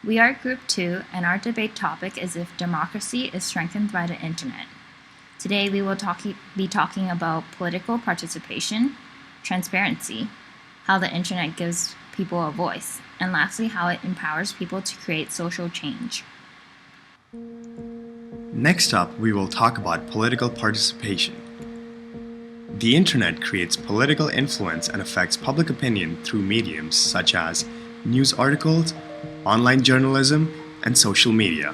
We are Group 2, and our debate topic is if democracy is strengthened by the internet. Today we will be talking about political participation, transparency, how the internet gives people a voice, and lastly how it empowers people to create social change. Next up, we will talk about political participation. The internet creates political influence and affects public opinion through mediums such as news articles, online journalism, and social media.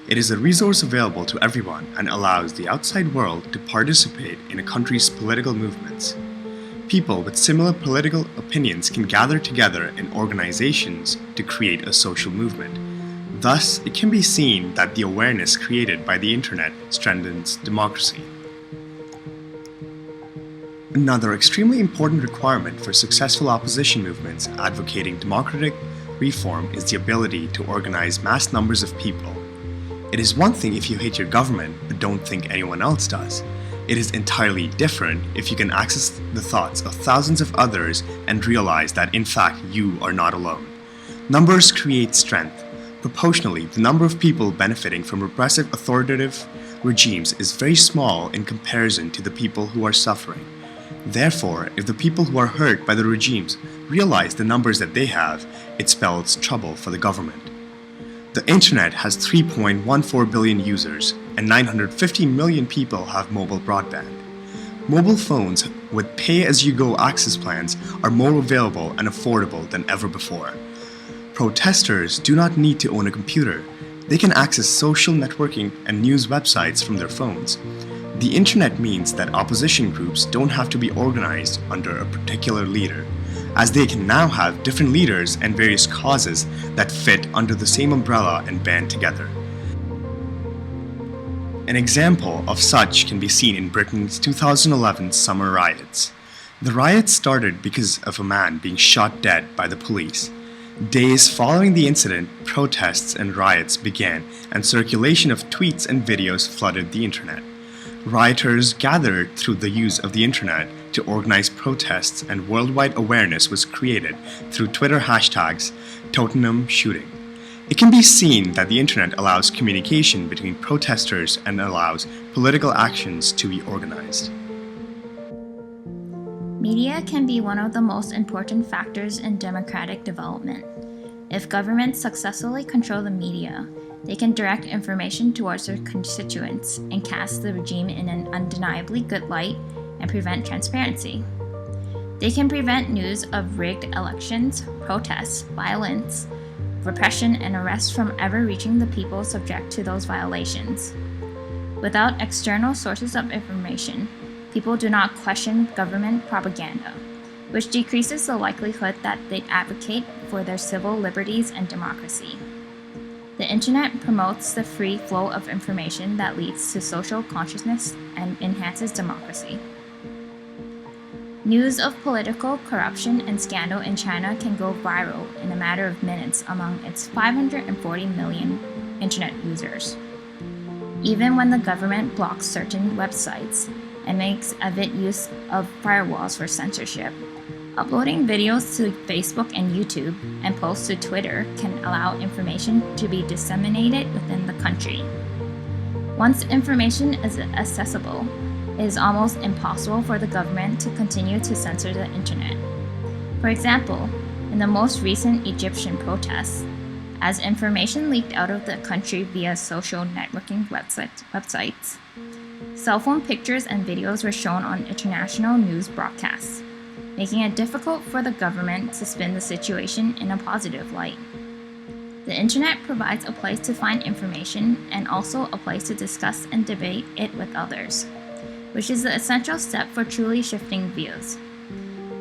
It is a resource available to everyone and allows the outside world to participate in a country's political movements. People with similar political opinions can gather together in organizations to create a social movement. Thus, it can be seen that the awareness created by the internet strengthens democracy. Another extremely important requirement for successful opposition movements advocating democratic reform is the ability to organize mass numbers of people. It is one thing if you hate your government but don't think anyone else does. It is entirely different if you can access the thoughts of thousands of others and realize that in fact you are not alone. Numbers create strength. Proportionally, the number of people benefiting from repressive authoritative regimes is very small in comparison to the people who are suffering. Therefore, if the people who are hurt by the regimes realize the numbers that they have, it spells trouble for the government. The internet has 3.14 billion users, and 950 million people have mobile broadband. Mobile phones with pay-as-you-go access plans are more available and affordable than ever before. Protesters do not need to own a computer. They can access social networking and news websites from their phones. The internet means that opposition groups don't have to be organized under a particular leader, as they can now have different leaders and various causes that fit under the same umbrella and band together. An example of such can be seen in Britain's 2011 summer riots. The riots started because of a man being shot dead by the police. Days following the incident, protests and riots began, and circulation of tweets and videos flooded the internet. Rioters gathered through the use of the internet to organize protests, and worldwide awareness was created through Twitter hashtags Tottenham shooting. It can be seen that the internet allows communication between protesters and allows political actions to be organized. Media can be one of the most important factors in democratic development. If governments successfully control the media, they can direct information towards their constituents and cast the regime in an undeniably good light and prevent transparency. They can prevent news of rigged elections, protests, violence, repression, and arrest from ever reaching the people subject to those violations. Without external sources of information, people do not question government propaganda, which decreases the likelihood that they advocate for their civil liberties and democracy. The internet promotes the free flow of information that leads to social consciousness and enhances democracy. News of political corruption and scandal in China can go viral in a matter of minutes among its 540 million internet users. Even when the government blocks certain websites and makes avid use of firewalls for censorship, uploading videos to Facebook and YouTube and posts to Twitter can allow information to be disseminated within the country. Once information is accessible, it is almost impossible for the government to continue to censor the internet. For example, in the most recent Egyptian protests, as information leaked out of the country via social networking websites, cell phone pictures and videos were shown on international news broadcasts, making it difficult for the government to spin the situation in a positive light. The internet provides a place to find information and also a place to discuss and debate it with others, which is the essential step for truly shifting views.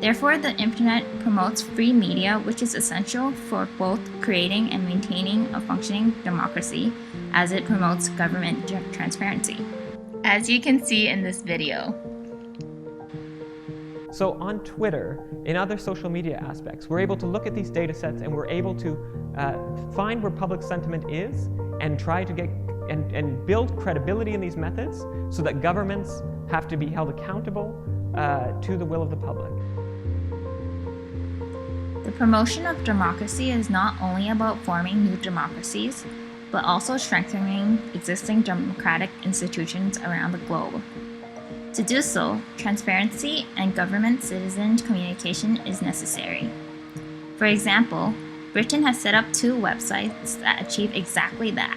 Therefore, the internet promotes free media, which is essential for both creating and maintaining a functioning democracy, as it promotes government transparency. As you can see in this video. So on Twitter, in other social media aspects, we're able to look at these data sets and we're able to find where public sentiment is and try to get and build credibility in these methods so that governments have to be held accountable to the will of the public. The promotion of democracy is not only about forming new democracies, but also strengthening existing democratic institutions around the globe. To do so, transparency and government-citizen communication is necessary. For example, Britain has set up 2 websites that achieve exactly that.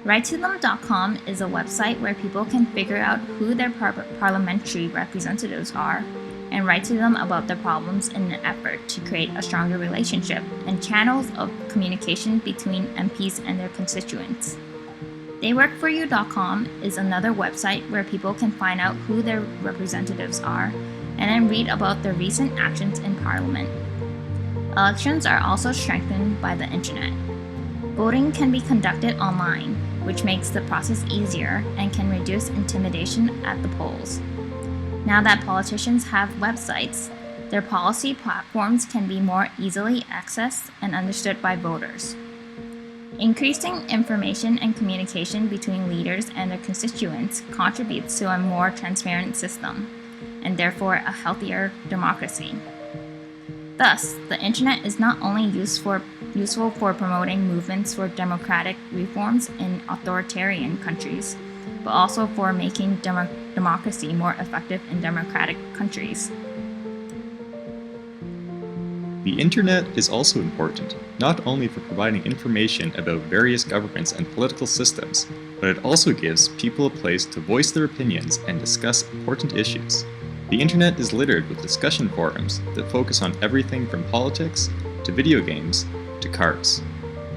WriteToThem.com is a website where people can figure out who their parliamentary representatives are and write to them about their problems in an effort to create a stronger relationship and channels of communication between MPs and their constituents. TheyWorkForYou.com is another website where people can find out who their representatives are and then read about their recent actions in Parliament. Elections are also strengthened by the internet. Voting can be conducted online, which makes the process easier and can reduce intimidation at the polls. Now that politicians have websites, their policy platforms can be more easily accessed and understood by voters. Increasing information and communication between leaders and their constituents contributes to a more transparent system, and therefore a healthier democracy. Thus, the internet is not only useful for promoting movements for democratic reforms in authoritarian countries, but also for making democracy more effective in democratic countries. The internet is also important, not only for providing information about various governments and political systems, but it also gives people a place to voice their opinions and discuss important issues. The internet is littered with discussion forums that focus on everything from politics to video games to cars.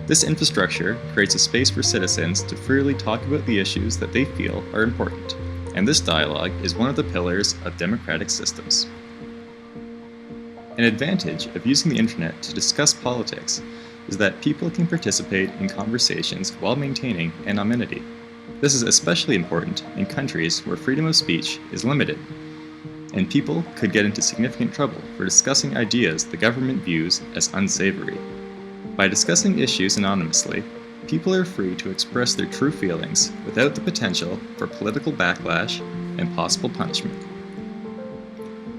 This infrastructure creates a space for citizens to freely talk about the issues that they feel are important, and this dialogue is one of the pillars of democratic systems. An advantage of using the internet to discuss politics is that people can participate in conversations while maintaining anonymity. This is especially important in countries where freedom of speech is limited, and people could get into significant trouble for discussing ideas the government views as unsavory. By discussing issues anonymously, people are free to express their true feelings without the potential for political backlash and possible punishment.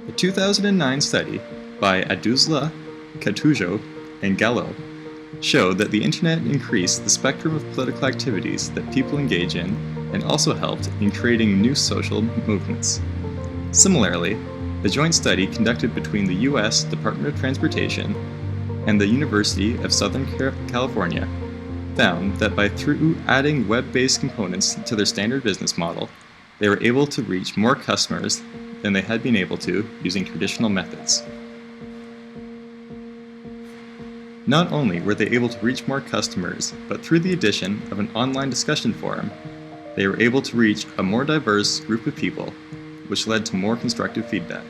A 2009 study by Aduzla, Katujo, and Gallo showed that the internet increased the spectrum of political activities that people engage in and also helped in creating new social movements. Similarly, a joint study conducted between the U.S. Department of Transportation and the University of Southern California found that through adding web-based components to their standard business model, they were able to reach more customers than they had been able to using traditional methods. Not only were they able to reach more customers, but through the addition of an online discussion forum, they were able to reach a more diverse group of people, which led to more constructive feedback.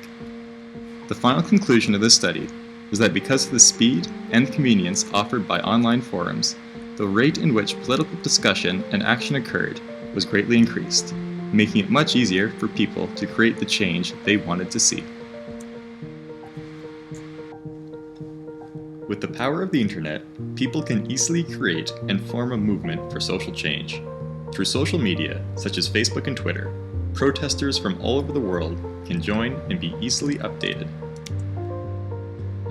The final conclusion of this study was that because of the speed and convenience offered by online forums, the rate in which political discussion and action occurred was greatly increased, making it much easier for people to create the change they wanted to see. With the power of the internet, people can easily create and form a movement for social change. Through social media, such as Facebook and Twitter, protesters from all over the world can join and be easily updated.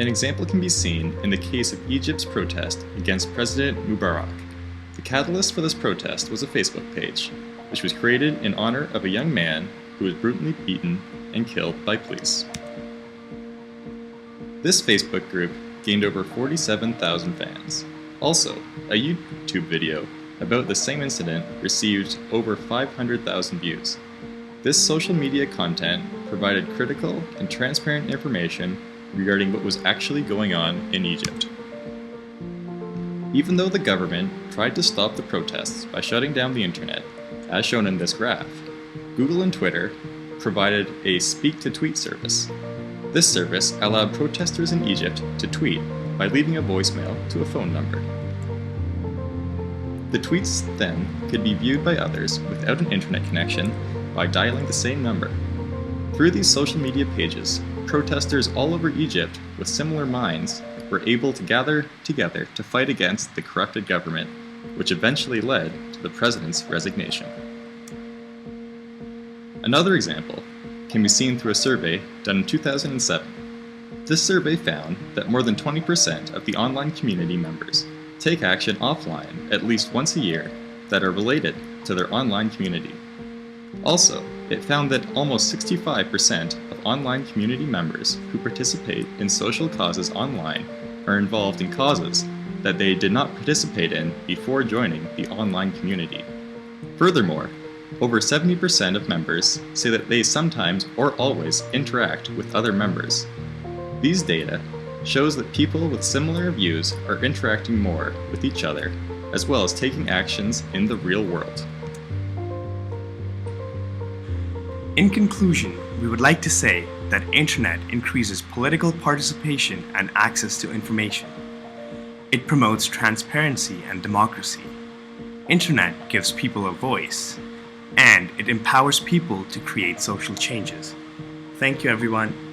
An example can be seen in the case of Egypt's protest against President Mubarak. The catalyst for this protest was a Facebook page, which was created in honor of a young man who was brutally beaten and killed by police. This Facebook group gained over 47,000 fans. Also, a YouTube video about the same incident received over 500,000 views. This social media content provided critical and transparent information regarding what was actually going on in Egypt. Even though the government tried to stop the protests by shutting down the internet, as shown in this graph, Google and Twitter provided a speak-to-tweet service. This service allowed protesters in Egypt to tweet by leaving a voicemail to a phone number. The tweets then could be viewed by others without an internet connection by dialing the same number. Through these social media pages, protesters all over Egypt with similar minds were able to gather together to fight against the corrupted government, which eventually led to the president's resignation. Another example can be seen through a survey done in 2007. This survey found that more than 20% of the online community members take action offline at least once a year that are related to their online community. Also, it found that almost 65% of online community members who participate in social causes online are involved in causes that they did not participate in before joining the online community. Furthermore, over 70% of members say that they sometimes or always interact with other members. These data shows that people with similar views are interacting more with each other, as well as taking actions in the real world. In conclusion, we would like to say that internet increases political participation and access to information. It promotes transparency and democracy. Internet gives people a voice, and it empowers people to create social changes. Thank you, everyone.